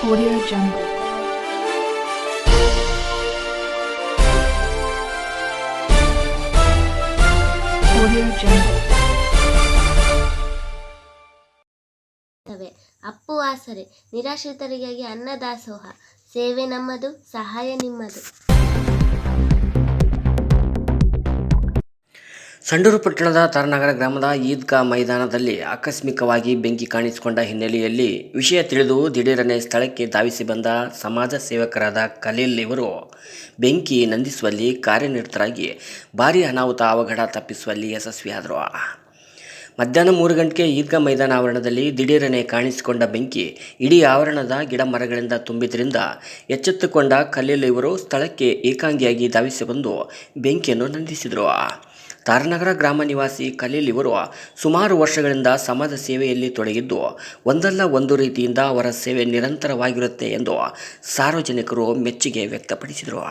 Audio Jungle. Audio Jungle. Appu ಆಸರೆ ನಿರಾಶ್ರಿತರಿಗಾಗಿ ಅನ್ನದಾಸೋಹ ಸೇವೆ ನಮ್ಮದು, ಸಹಾಯ ನಿಮ್ಮದು. ಸಂಡೂರು ಪಟ್ಟಣದ ತಾರನಗರ ಗ್ರಾಮದ ಈದ್ಗಾ ಮೈದಾನದಲ್ಲಿ ಆಕಸ್ಮಿಕವಾಗಿ ಬೆಂಕಿ ಕಾಣಿಸಿಕೊಂಡ ಹಿನ್ನೆಲೆಯಲ್ಲಿ ವಿಷಯ ತಿಳಿದು ದಿಢೀರನೆ ಸ್ಥಳಕ್ಕೆ ಧಾವಿಸಿ ಬಂದ ಸಮಾಜ ಸೇವಕರಾದ ಖಲೀಲ್ ಇವರು ಬೆಂಕಿ ನಂದಿಸುವಲ್ಲಿ ಕಾರ್ಯನಿರತರಾಗಿ ಭಾರೀ ಅನಾಹುತ ಅವಘಡ ತಪ್ಪಿಸುವಲ್ಲಿ ಯಶಸ್ವಿಯಾದರು. ಮಧ್ಯಾಹ್ನ 3 ಗಂಟೆಗೆ ಈದ್ಗಾ ಮೈದಾನ ಆವರಣದಲ್ಲಿ ದಿಢೀರನೆ ಕಾಣಿಸಿಕೊಂಡ ಬೆಂಕಿ ಇಡೀ ಆವರಣದ ಗಿಡ ಮರಗಳಿಂದ ತುಂಬಿದ್ರಿಂದ ಎಚ್ಚೆತ್ತುಕೊಂಡ ಖಲೀಲ್ ಇವರು ಸ್ಥಳಕ್ಕೆ ಏಕಾಂಗಿಯಾಗಿ ಧಾವಿಸಿ ಬಂದು ಬೆಂಕಿಯನ್ನು ನಂದಿಸಿದರು. ತಾರನಗರ ಗ್ರಾಮ ನಿವಾಸಿ ಖಲೀಲ್ ಇವರು ಸುಮಾರು ವರ್ಷಗಳಿಂದ ಸಮಾಜ ಸೇವೆಯಲ್ಲಿ ತೊಡಗಿದ್ದು ಒಂದಲ್ಲ ಒಂದು ರೀತಿಯಿಂದ ಅವರ ಸೇವೆ ನಿರಂತರವಾಗಿರುತ್ತೆ ಎಂದು ಸಾರ್ವಜನಿಕರು ಮೆಚ್ಚುಗೆ ವ್ಯಕ್ತಪಡಿಸಿದರು.